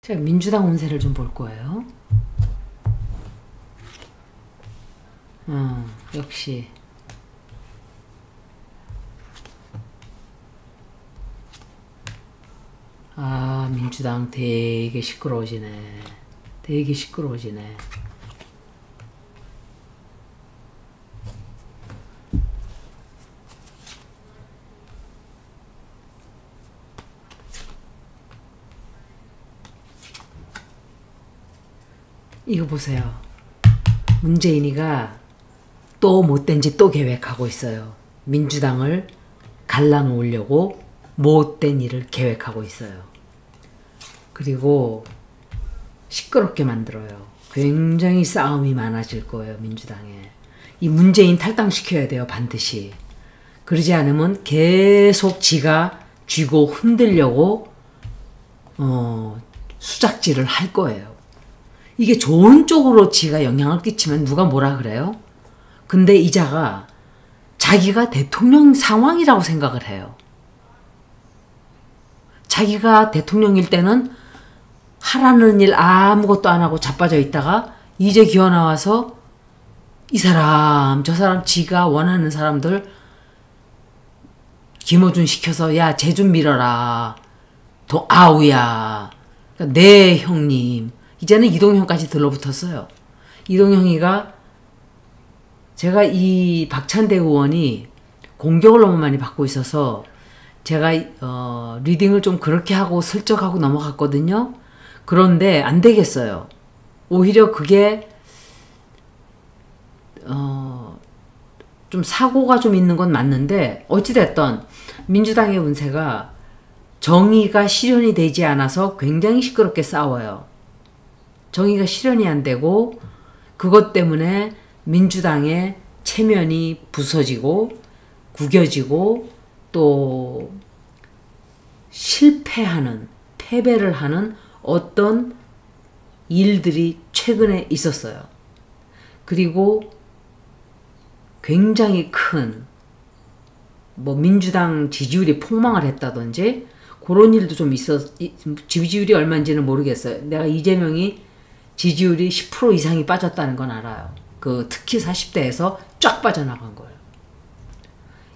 제가 민주당 운세를 좀 볼 거예요. 역시 민주당 되게 시끄러워지네. 되게 시끄러워지네. 이거 보세요. 문재인이가 또 못된 짓 또 계획하고 있어요. 민주당을 갈라놓으려고 못된 일을 계획하고 있어요. 그리고 시끄럽게 만들어요. 굉장히 싸움이 많아질 거예요. 민주당에. 이 문재인 탈당시켜야 돼요. 반드시. 그러지 않으면 계속 지가 쥐고 흔들려고 수작질을 할 거예요. 이게 좋은 쪽으로 지가 영향을 끼치면 누가 뭐라 그래요? 근데 이자가 자기가 대통령 상황이라고 생각을 해요. 자기가 대통령일 때는 하라는 일 아무것도 안 하고 자빠져 있다가 이제 기어 나와서 이 사람 저 사람 지가 원하는 사람들 김어준 시켜서 야 쟤 좀 밀어라. 아우야. 그러니까 네 형님. 이제는 이동형까지 들러붙었어요. 이동형이가 제가 이 박찬대 의원이 공격을 너무 많이 받고 있어서 제가 리딩을 좀 그렇게 하고 슬쩍 하고 넘어갔거든요. 그런데 안 되겠어요. 오히려 그게 좀 사고가 좀 있는 건 맞는데 어찌됐든 민주당의 운세가 정의가 실현이 되지 않아서 굉장히 시끄럽게 싸워요. 정의가 실현이 안 되고 그것 때문에 민주당의 체면이 부서지고 구겨지고 또 실패하는 패배를 하는 어떤 일들이 최근에 있었어요. 그리고 굉장히 큰 민주당 지지율이 폭망을 했다든지 그런 일도 좀 지지율이 얼마인지는 모르겠어요. 내가 이재명이 지지율이 10% 이상이 빠졌다는 건 알아요. 특히 40대에서 쫙 빠져나간 거예요.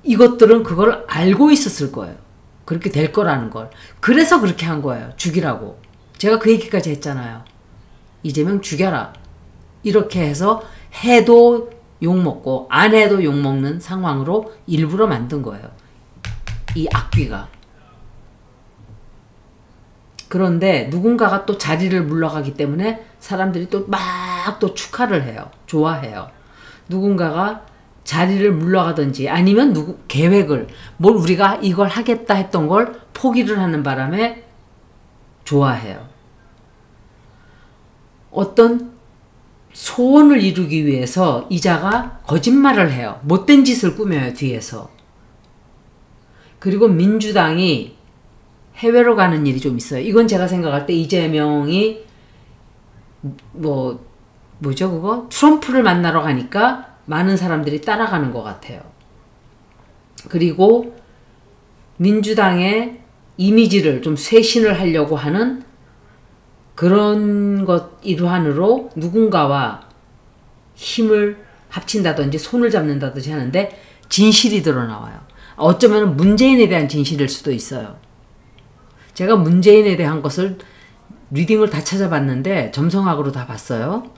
이것들은 그걸 알고 있었을 거예요. 그렇게 될 거라는 걸. 그래서 그렇게 한 거예요. 죽이라고. 제가 그 얘기까지 했잖아요. 이재명 죽여라. 이렇게 해서 해도 욕먹고 안 해도 욕먹는 상황으로 일부러 만든 거예요. 이 악귀가. 그런데 누군가가 또 자리를 물러가기 때문에 사람들이 또 막 또 축하를 해요. 좋아해요. 누군가가 자리를 물러가든지 아니면 계획을 우리가 이걸 하겠다 했던 걸 포기를 하는 바람에 좋아해요. 어떤 소원을 이루기 위해서 이자가 거짓말을 해요. 못된 짓을 꾸며요. 뒤에서. 그리고 민주당이 해외로 가는 일이 좀 있어요. 이건 제가 생각할 때 이재명이 뭐죠 그거? 트럼프를 만나러 가니까 많은 사람들이 따라가는 것 같아요. 그리고 민주당의 이미지를 좀 쇄신을 하려고 하는 그런 것 일환으로 누군가와 힘을 합친다든지 손을 잡는다든지 하는데 진실이 드러나와요. 어쩌면 문재인에 대한 진실일 수도 있어요. 제가 문재인에 대한 것을 리딩을 다 찾아봤는데 점성학으로 다 봤어요.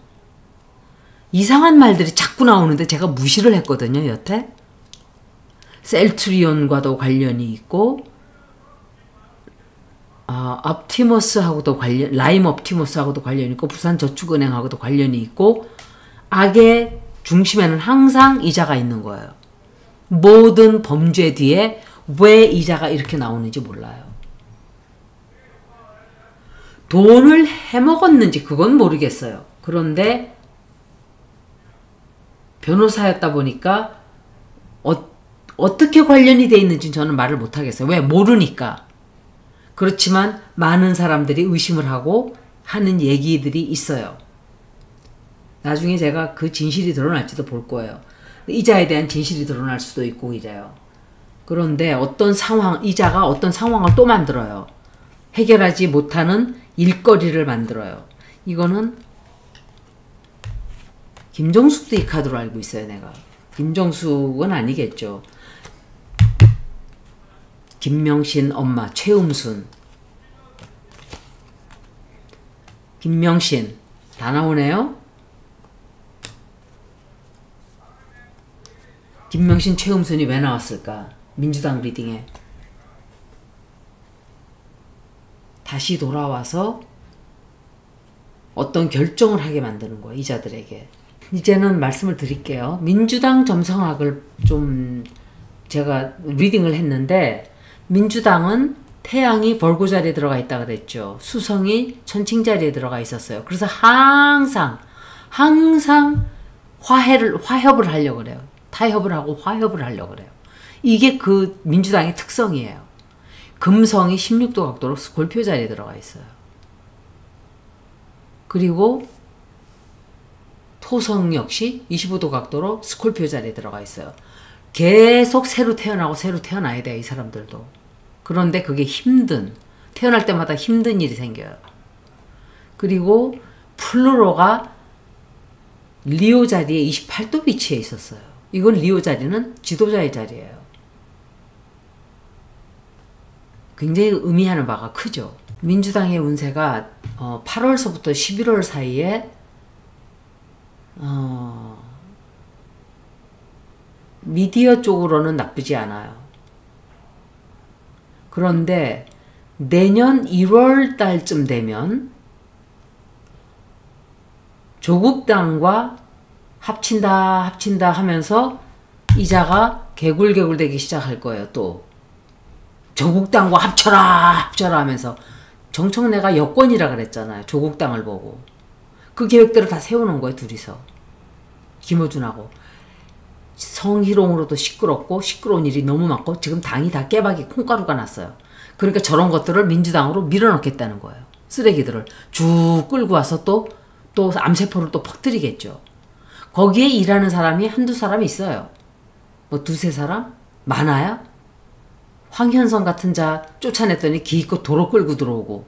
이상한 말들이 자꾸 나오는데 제가 무시를 했거든요. 여태 셀트리온과도 관련이 있고 옵티머스하고도 라임 옵티머스하고도 관련이 있고 부산저축은행하고도 관련이 있고 악의 중심에는 항상 이자가 있는 거예요. 모든 범죄 뒤에 왜 이자가 이렇게 나오는지 몰라요. 돈을 해먹었는지 그건 모르겠어요. 그런데 변호사였다 보니까 어떻게 관련이 돼 있는지 저는 말을 못하겠어요. 왜? 모르니까. 그렇지만 많은 사람들이 의심을 하고 하는 얘기들이 있어요. 나중에 제가 그 진실이 드러날지도 볼 거예요. 이자에 대한 진실이 드러날 수도 있고 이래요. 그런데 이자가 어떤 상황을 또 만들어요. 해결하지 못하는 일거리를 만들어요. 이거는 김정숙도 이 카드로 알고 있어요. 내가. 김정숙은 아니겠죠. 김명신 엄마 최음순. 김명신 다 나오네요. 김명신 최음순이 왜 나왔을까? 민주당 리딩에. 다시 돌아와서 어떤 결정을 하게 만드는 거예요. 이자들에게. 이제는 말씀을 드릴게요. 민주당 점성학을 좀 제가 리딩을 했는데, 민주당은 태양이 벌고 자리에 들어가 있다 그랬죠. 수성이 천칭 자리에 들어가 있었어요. 그래서 항상 화협을 하려고 그래요. 타협을 하고 화협을 하려고 그래요. 이게 그 민주당의 특성이에요. 금성이 16도 각도로 스콜피오 자리에 들어가 있어요. 그리고 토성 역시 25도 각도로 스콜피오 자리에 들어가 있어요. 계속 새로 태어나고 새로 태어나야 돼요. 이 사람들도. 그런데 그게 태어날 때마다 힘든 일이 생겨요. 그리고 플루로가 리오 자리에 28도 위치해 있었어요. 이건 리오 자리는 지도자의 자리예요. 굉장히 의미하는 바가 크죠. 민주당의 운세가 8월서부터 11월 사이에 미디어 쪽으로는 나쁘지 않아요. 그런데 내년 1월 달쯤 되면 조국당과 합친다 하면서 이자가 개굴개굴 되기 시작할 거예요. 또 조국당과 합쳐라 하면서. 정청래가 여권이라 그랬잖아요. 조국당을 보고. 그 계획들을 다 세우는 거예요. 둘이서. 김어준하고. 성희롱으로도 시끄러운 일이 너무 많고 지금 당이 다 깨박이 콩가루가 났어요. 그러니까 저런 것들을 민주당으로 밀어넣겠다는 거예요. 쓰레기들을 쭉 끌고 와서 또 암세포를 또 퍼뜨리겠죠. 거기에 일하는 사람이 한두 사람이 있어요. 뭐 두세 사람? 많아요? 황현성 같은 자 쫓아냈더니 기껏 도로 끌고 들어오고.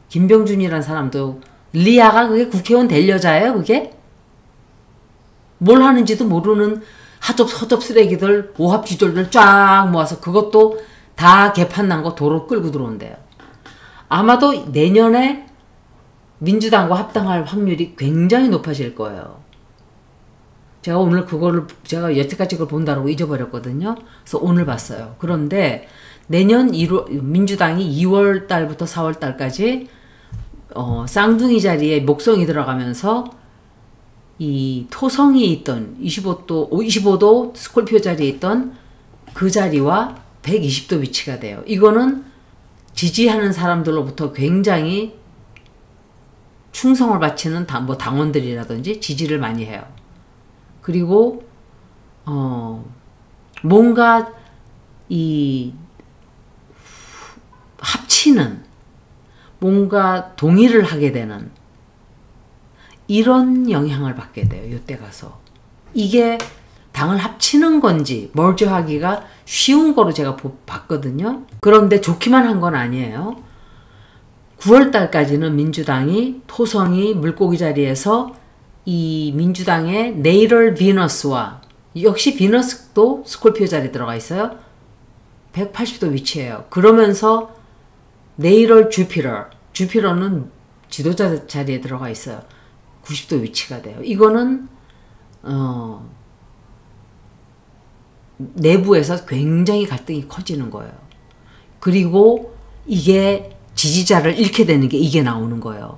김병준이라는 사람도 리아가 그게 국회의원 될 여자예요 그게? 뭘 하는지도 모르는 허접 쓰레기들 오합지졸들 쫙 모아서 그것도 다 개판 난 거 도로 끌고 들어온대요. 아마도 내년에 민주당과 합당할 확률이 굉장히 높아질 거예요. 제가 오늘 제가 여태까지 그걸 본다고 잊어버렸거든요. 그래서 오늘 봤어요. 그런데 내년 민주당이 2월 달부터 4월 달까지 쌍둥이 자리에 목성이 들어가면서 이 토성이 있던 25도 스콜피오 자리에 있던 그 자리와 120도 위치가 돼요. 이거는 지지하는 사람들로부터 굉장히 충성을 바치는 당원들이라든지 지지를 많이 해요. 그리고 뭔가 합치는, 뭔가 동의를 하게 되는 이런 영향을 받게 돼요. 이때 가서. 이게 당을 합치는 건지 멀저하기가 쉬운 거로 제가 봤거든요. 그런데 좋기만 한 건 아니에요. 9월 달까지는 민주당이 토성이 물고기 자리에서 이 민주당의 네이럴 비너스와 역시 비너스도 스콜피오 자리에 들어가 있어요. 180도 위치해요. 그러면서 네이럴 주피러는 지도자 자리에 들어가 있어요. 90도 위치가 돼요. 이거는 내부에서 굉장히 갈등이 커지는 거예요. 그리고 이게 지지자를 잃게 되는 게 이게 나오는 거예요.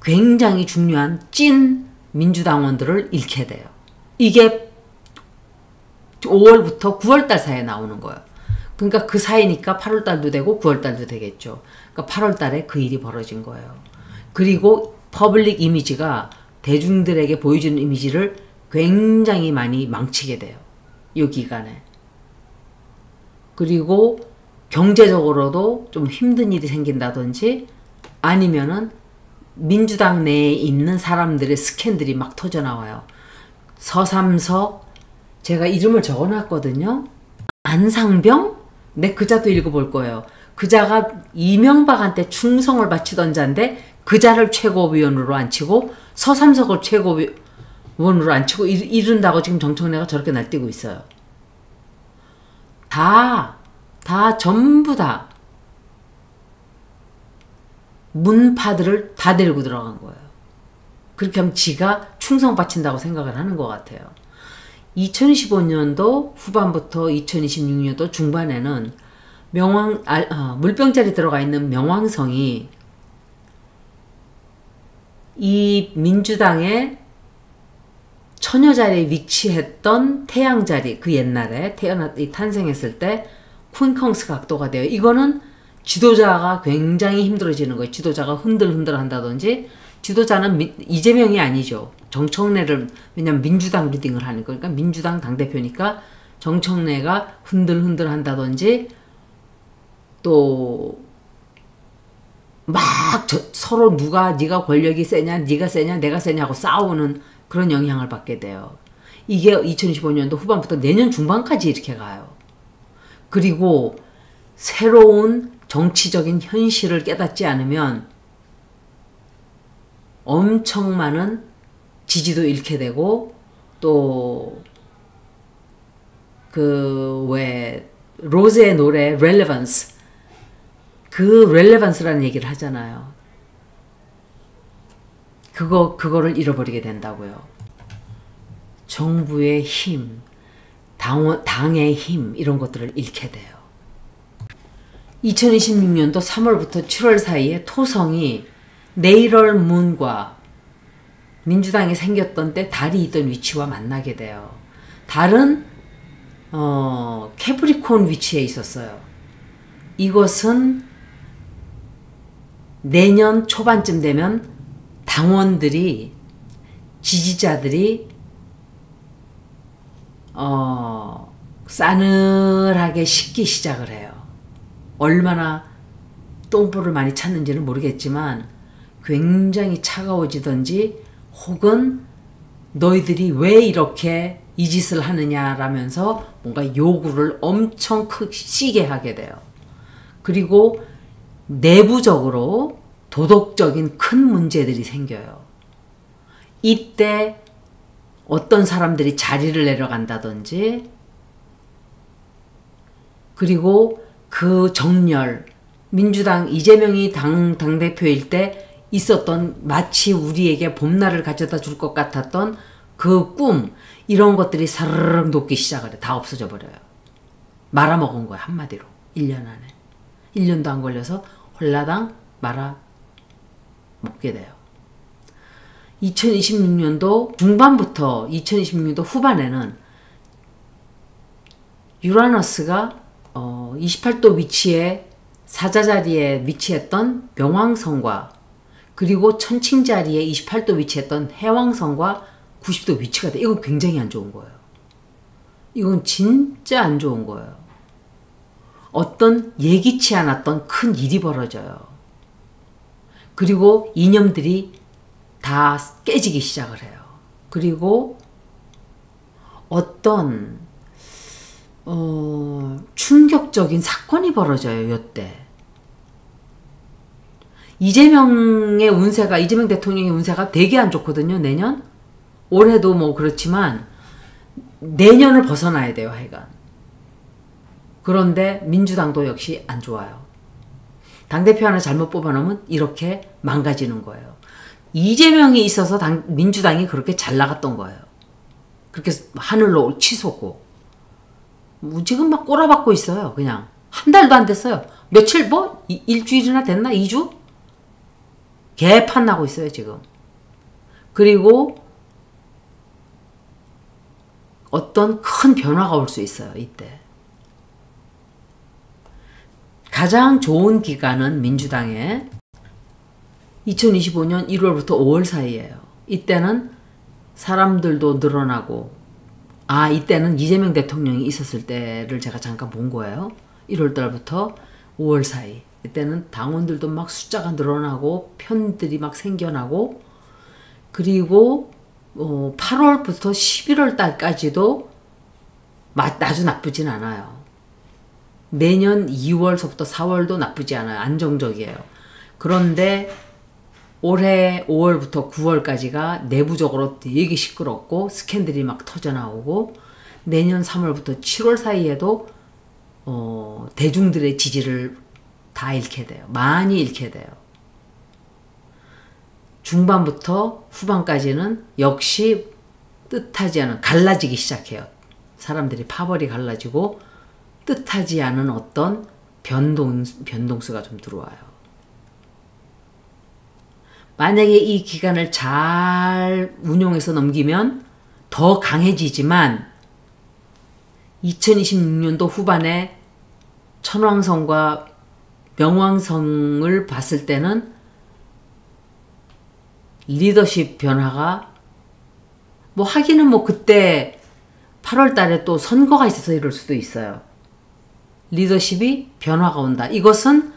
굉장히 중요한 찐 민주당원들을 잃게 돼요. 이게 5월부터 9월달 사이에 나오는 거예요. 그러니까 그 사이니까 8월달도 되고 9월달도 되겠죠. 그러니까 8월달에 그 일이 벌어진 거예요. 그리고 퍼블릭 이미지가 대중들에게 보여주는 이미지를 굉장히 많이 망치게 돼요. 이 기간에. 그리고 경제적으로도 좀 힘든 일이 생긴다든지 아니면은 민주당 내에 있는 사람들의 스캔들이 막 터져나와요. 서삼석, 제가 이름을 적어놨거든요. 안상병? 네, 그 자도 읽어볼 거예요. 그자가 이명박한테 충성을 바치던 자인데 그자를 최고위원으로 앉히고 서삼석을 최고위원으로 앉히고 이른다고 지금 정청래가 저렇게 날뛰고 있어요. 전부 다 문파들을 다 데리고 들어간 거예요. 그렇게 하면 지가 충성 바친다고 생각을 하는 것 같아요. 2025년도 후반부터 2026년도 중반에는 물병자리 들어가 있는 명왕성이 이 민주당의 처녀자리에 위치했던 태양자리, 그 옛날에 탄생했을 때 퀸컹스 각도가 돼요. 이거는 지도자가 굉장히 힘들어지는 거예요. 지도자가 흔들흔들 한다든지, 지도자는 이재명이 아니죠. 정청래를, 왜냐면 민주당 리딩을 하는 거니까, 민주당 당대표니까 정청래가 흔들흔들 한다든지, 또 막 서로 누가 네가 권력이 세냐, 네가 세냐, 내가 세냐고 싸우는 그런 영향을 받게 돼요. 이게 2025년도 후반부터 내년 중반까지 이렇게 가요. 그리고 새로운 정치적인 현실을 깨닫지 않으면 엄청 많은 지지도 잃게 되고, 또 로제의 노래 relevance, 그 relevance라는 얘기를 하잖아요. 그거를 잃어버리게 된다고요. 정부의 힘, 당의 힘, 이런 것들을 잃게 돼요. 2026년도 3월부터 7월 사이에 토성이 네이럴 문과 민주당이 생겼던 때 달이 있던 위치와 만나게 돼요. 달은 캐프리콘 위치에 있었어요. 이것은 내년 초반쯤 되면 당원들이, 지지자들이 싸늘하게 식기 시작을 해요. 얼마나 똥볼을 많이 찾는지는 모르겠지만 굉장히 차가워지든지, 혹은 너희들이 왜 이렇게 이 짓을 하느냐라면서 뭔가 요구를 엄청 세게 하게 돼요. 그리고 내부적으로 도덕적인 큰 문제들이 생겨요. 이때 어떤 사람들이 자리를 내려간다든지, 그리고 그 정렬, 민주당 이재명이 당대표일 때 있었던, 마치 우리에게 봄날을 가져다 줄 것 같았던 그 꿈, 이런 것들이 사르르 녹기 시작을 해. 다 없어져 버려요. 말아먹은 거야, 한마디로. 1년 안에. 1년도 안 걸려서 홀라당 말아먹게 돼요. 2026년도 중반부터 2026년도 후반에는 유라너스가 28도 위치에 사자자리에 위치했던 명왕성과, 그리고 천칭자리에 28도 위치했던 해왕성과 90도 위치가 돼. 이건 굉장히 안 좋은 거예요. 이건 진짜 안 좋은 거예요. 어떤 예기치 않았던 큰 일이 벌어져요. 그리고 이념들이 다 깨지기 시작을 해요. 그리고 어떤 충격적인 사건이 벌어져요. 이때 이재명 대통령의 운세가 되게 안 좋거든요. 내년, 올해도 뭐 그렇지만 내년을 벗어나야 돼요. 하여간. 그런데 민주당도 역시 안 좋아요. 당대표 하나 잘못 뽑아놓으면 이렇게 망가지는 거예요. 이재명이 있어서 민주당이 그렇게 잘 나갔던 거예요. 그렇게 하늘로 치솟고. 지금 막 꼬라박고 있어요. 그냥 한 달도 안 됐어요. 며칠, 일주일이나 됐나? 2주? 개판 나고 있어요 지금. 그리고 어떤 큰 변화가 올 수 있어요. 이때 가장 좋은 기간은 민주당의 2025년 1월부터 5월 사이예요. 이때는 사람들도 늘어나고, 이때는 이재명 대통령이 있었을 때를 제가 잠깐 본 거예요. 1월달부터 5월 사이. 이때는 당원들도 막 숫자가 늘어나고 편들이 막 생겨나고, 그리고 8월부터 11월 달까지도 아주 나쁘진 않아요. 내년 2월서부터 4월도 나쁘지 않아요. 안정적이에요. 그런데 올해 5월부터 9월까지가 내부적으로 되게 시끄럽고 스캔들이 막 터져나오고, 내년 3월부터 7월 사이에도 대중들의 지지를 다 잃게 돼요. 많이 잃게 돼요. 중반부터 후반까지는 역시 뜻하지 않은, 갈라지기 시작해요. 사람들이 파벌이 갈라지고 뜻하지 않은 어떤 변동수가 좀 들어와요. 만약에 이 기간을 잘 운용해서 넘기면 더 강해지지만 2026년도 후반에 천왕성과 명왕성을 봤을 때는 리더십 변화가 뭐 하기는 뭐 그때 8월 달에 또 선거가 있어서 이럴 수도 있어요. 리더십이 변화가 온다. 이것은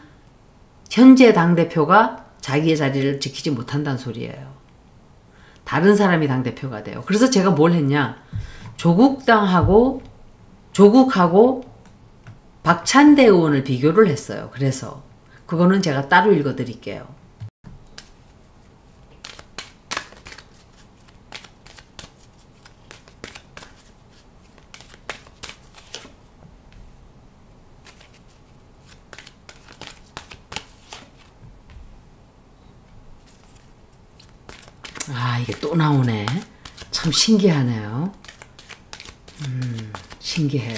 현재 당대표가 자기의 자리를 지키지 못한다는 소리예요. 다른 사람이 당대표가 돼요. 그래서 제가 뭘 했냐. 조국하고 박찬대 의원을 비교를 했어요. 그래서 그거는 제가 따로 읽어드릴게요. 아, 이게 또 나오네. 참 신기하네요. 신기해요.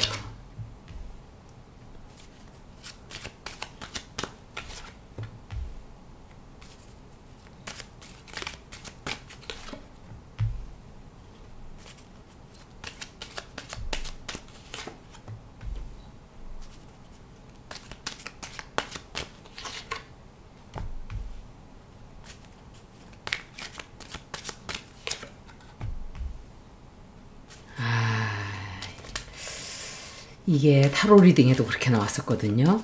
이게 타로 리딩에도 그렇게 나왔었거든요.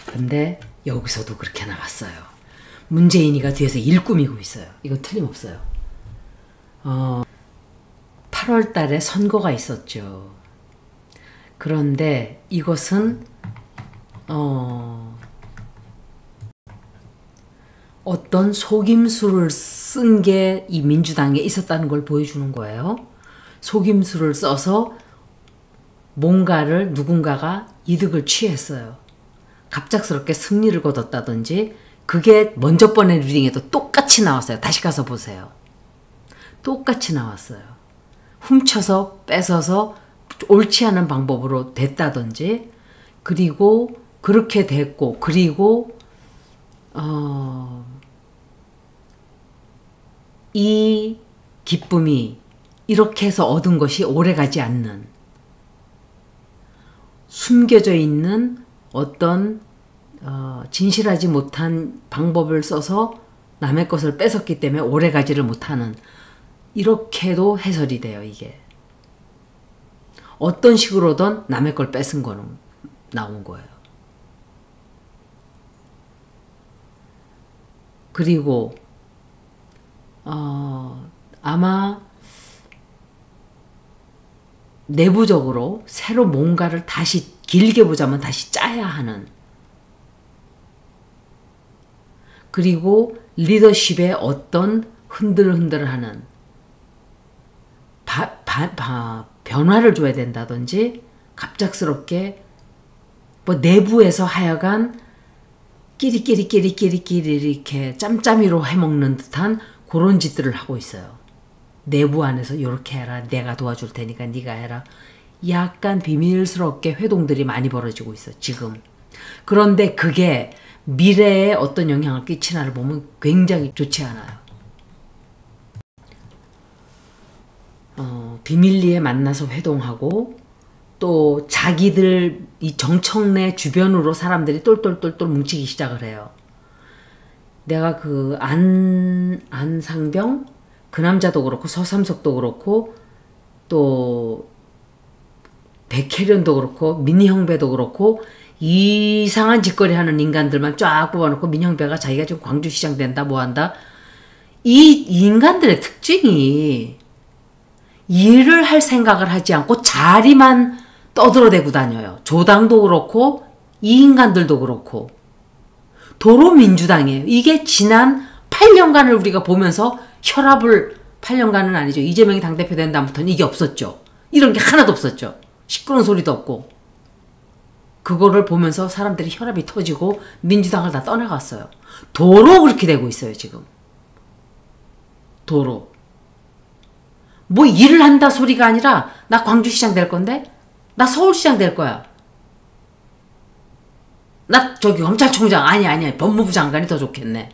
근데 여기서도 그렇게 나왔어요. 문재인이가 뒤에서 일 꾸미고 있어요. 이거 틀림없어요. 8월 달에 선거가 있었죠. 그런데 이것은 어떤 속임수를 쓴 게 이 민주당에 있었다는 걸 보여주는 거예요. 속임수를 써서 뭔가를 누군가가 이득을 취했어요. 갑작스럽게 승리를 거뒀다든지. 그게 먼저 번의 리딩에도 똑같이 나왔어요. 다시 가서 보세요. 똑같이 나왔어요. 훔쳐서 뺏어서 옳지 않은 방법으로 됐다든지, 그리고 그렇게 됐고, 그리고 이 기쁨이 이렇게 해서 얻은 것이 오래가지 않는, 숨겨져 있는 어떤 진실하지 못한 방법을 써서 남의 것을 뺏었기 때문에 오래가지를 못하는, 이렇게도 해설이 돼요. 이게 어떤 식으로든 남의 걸 뺏은 거는 나온 거예요. 그리고 아마 내부적으로 새로 뭔가를 다시 길게 보자면 다시 짜야 하는, 그리고 리더십에 어떤 흔들흔들하는 변화를 줘야 된다든지, 갑작스럽게 뭐 내부에서 하여간 끼리끼리 이렇게 짬짬이로 해먹는 듯한 그런 짓들을 하고 있어요. 내부 안에서 이렇게 해라, 내가 도와줄 테니까 네가 해라. 약간 비밀스럽게 회동들이 많이 벌어지고 있어 지금. 그런데 그게 미래에 어떤 영향을 끼치나를 보면 굉장히 좋지 않아요. 비밀리에 만나서 회동하고, 또 자기들 이 정청래 주변으로 사람들이 똘똘똘똘 뭉치기 시작을 해요. 내가 그 안상병 그 남자도 그렇고, 서삼석도 그렇고, 또 백혜련도 그렇고, 민형배도 그렇고, 이상한 짓거리 하는 인간들만 쫙 뽑아놓고, 민형배가 자기가 지금 광주시장 된다 뭐 한다. 이 인간들의 특징이 일을 할 생각을 하지 않고 자리만 떠들어대고 다녀요. 조당도 그렇고 이 인간들도 그렇고 도로 민주당이에요. 이게 지난 8년간을 우리가 보면서 혈압을 8년간은 아니죠. 이재명이 당대표 된 다음부터는 이게 없었죠. 이런 게 하나도 없었죠. 시끄러운 소리도 없고. 그거를 보면서 사람들이 혈압이 터지고 민주당을 다 떠나갔어요. 도로 그렇게 되고 있어요, 지금. 도로. 뭐 일을 한다 소리가 아니라 나 광주시장 될 건데? 나 서울시장 될 거야. 나 저기 검찰총장 아니 법무부 장관이 더 좋겠네.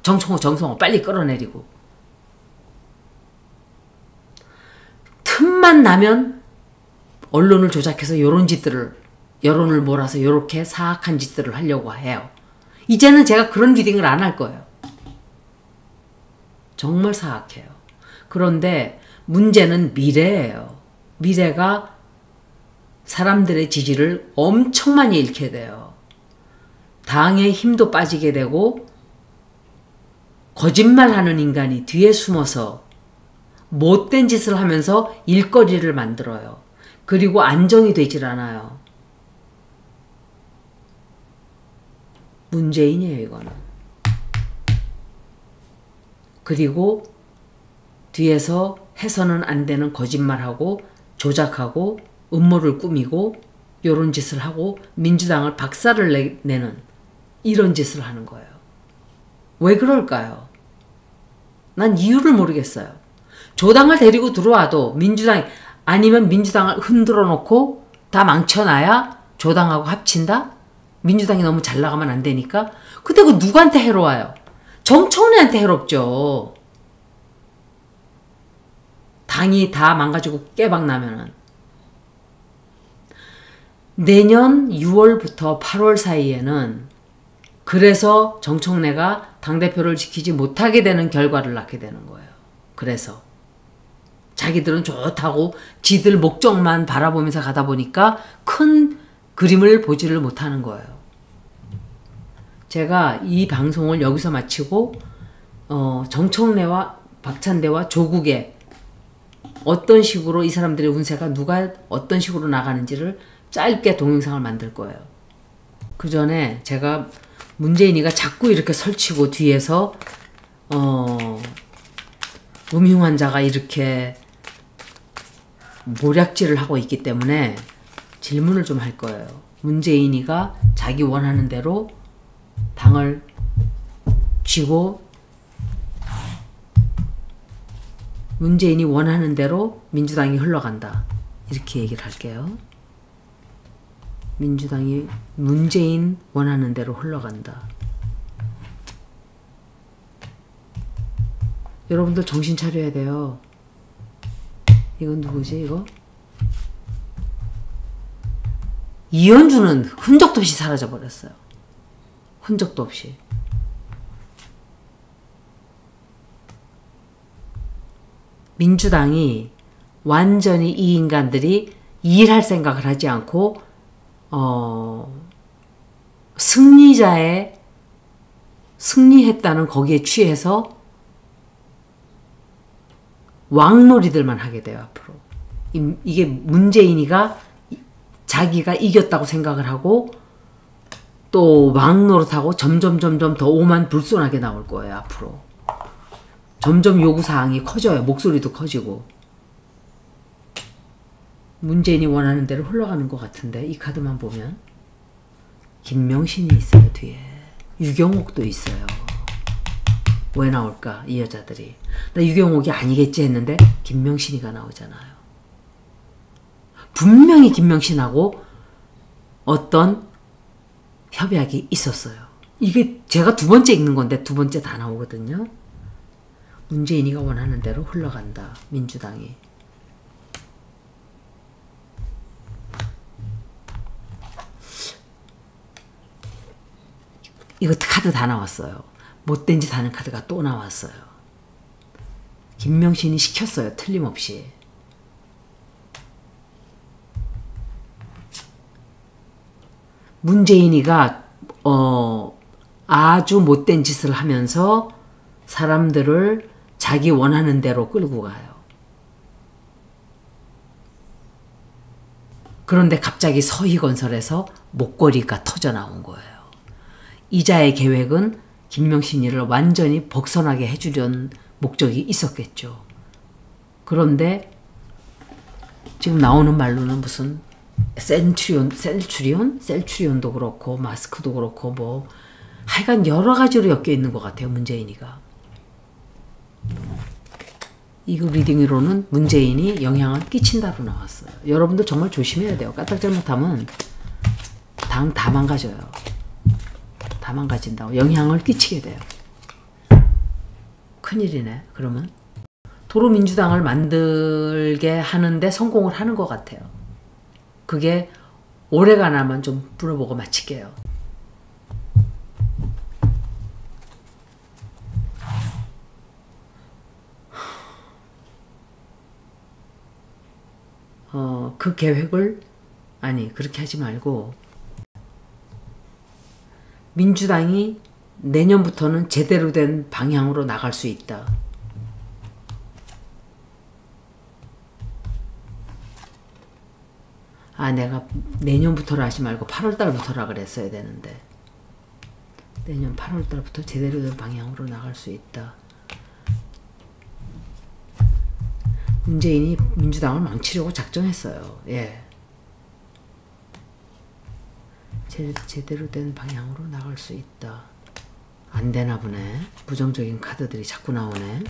정성호 빨리 끌어내리고. 틈만 나면 언론을 조작해서 요런 짓들을 여론을 몰아서 요렇게 사악한 짓들을 하려고 해요. 이제는 제가 그런 리딩을 안 할 거예요. 정말 사악해요. 그런데 문제는 미래예요. 미래가 사람들의 지지를 엄청 많이 잃게 돼요. 당의 힘도 빠지게 되고 거짓말하는 인간이 뒤에 숨어서 못된 짓을 하면서 일거리를 만들어요. 그리고 안정이 되질 않아요. 문재인이에요, 이거는. 그리고 뒤에서 해서는 안 되는 거짓말하고 조작하고 음모를 꾸미고 요런 짓을 하고 민주당을 박살을 내는 이런 짓을 하는 거예요. 왜 그럴까요? 난 이유를 모르겠어요. 조당을 데리고 들어와도 민주당이 아니면 민주당을 흔들어 놓고 다 망쳐놔야 조당하고 합친다? 민주당이 너무 잘 나가면 안 되니까. 근데 그 누구한테 해로워요? 정청래한테 해롭죠. 당이 다 망가지고 깨박 나면은. 내년 6월부터 8월 사이에는 그래서 정청래가 당대표를 지키지 못하게 되는 결과를 낳게 되는 거예요. 그래서 자기들은 좋다고 지들 목적만 바라보면서 가다 보니까 큰 그림을 보지를 못하는 거예요. 제가 이 방송을 여기서 마치고 정청래와 박찬대와 조국의 어떤 식으로 이 사람들의 운세가 누가 어떤 식으로 나가는지를 짧게 동영상을 만들 거예요. 그 전에 제가 문재인이가 자꾸 이렇게 설치고 뒤에서 음흉 환자가 이렇게 모략질을 하고 있기 때문에 질문을 좀 할 거예요. 문재인이가 자기 원하는 대로 당을 쥐고 문재인이 원하는 대로 민주당이 흘러간다. 이렇게 얘기를 할게요. 문재인 원하는 대로 흘러간다. 여러분들 정신 차려야 돼요. 이건 누구지, 이거? 이현주는 흔적도 없이 사라져버렸어요. 흔적도 없이. 민주당이 완전히 이 인간들이 일할 생각을 하지 않고 승리했다는 거기에 취해서 왕놀이들만 하게 돼요, 앞으로. 이게 문재인이가 자기가 이겼다고 생각을 하고 또 왕노릇하고 점점 더 오만불손하게 나올 거예요, 앞으로. 점점 요구사항이 커져요. 목소리도 커지고. 문재인이 원하는 대로 흘러가는 것 같은데 이 카드만 보면 김명신이 있어요, 뒤에. 유경옥도 있어요. 왜 나올까, 이 여자들이. 나 유경옥이 아니겠지 했는데 김명신이가 나오잖아요. 분명히 김명신하고 어떤 협약이 있었어요. 이게 제가 두 번째 읽는 건데 두 번째 다 나오거든요. 문재인이가 원하는 대로 흘러간다, 민주당이. 이거 카드 다 나왔어요. 못된 짓 하는 카드가 또 나왔어요. 김명신이 시켰어요, 틀림없이. 문재인이가 아주 못된 짓을 하면서 사람들을 자기 원하는 대로 끌고 가요. 그런데 갑자기 서희건설에서 목걸이가 터져 나온 거예요. 이자의 계획은 김명신이를 완전히 벗어나게 해주려는 목적이 있었겠죠. 그런데 지금 나오는 말로는 무슨 셀츄리온도 그렇고 마스크도 그렇고 뭐 하여간 여러 가지로 엮여 있는 것 같아요. 문재인이가. 이거 리딩으로는 문재인이 영향을 끼친다로 나왔어요. 여러분들 정말 조심해야 돼요. 까딱 잘못하면 당 다 망가져요. 다 망가진다고. 영향을 끼치게 돼요. 큰일이네. 그러면 도로민주당을 만들게 하는데 성공을 하는 것 같아요. 그게 오래가나만 좀 물어보고 마칠게요. 그 계획을 그렇게 하지 말고 민주당이 내년부터는 제대로 된 방향으로 나갈 수 있다. 내가 내년부터라 하지 말고 8월달부터라 그랬어야 되는데 내년 8월달부터 제대로 된 방향으로 나갈 수 있다. 문재인이 민주당을 망치려고 작정했어요. 예. 제대로 된 방향으로 나갈 수 있다. 안 되나 보네. 부정적인 카드들이 자꾸 나오네.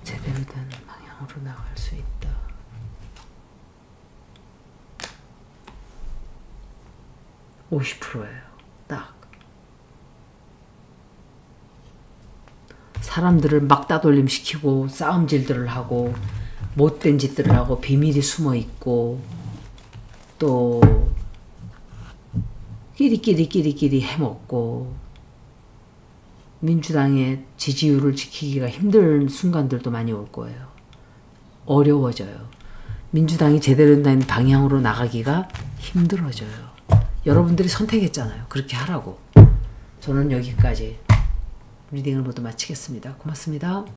제대로 된 방향으로 나갈 수 있다. 50%예요. 딱. 사람들을 막 따돌림 시키고 싸움질들을 하고 못된 짓들을 하고 비밀이 숨어 있고 또 끼리끼리 해먹고 민주당의 지지율을 지키기가 힘든 순간들도 많이 올 거예요. 어려워져요. 민주당이 제대로 된 방향으로 나가기가 힘들어져요. 여러분들이 선택했잖아요. 그렇게 하라고. 저는 여기까지 리딩을 모두 마치겠습니다. 고맙습니다.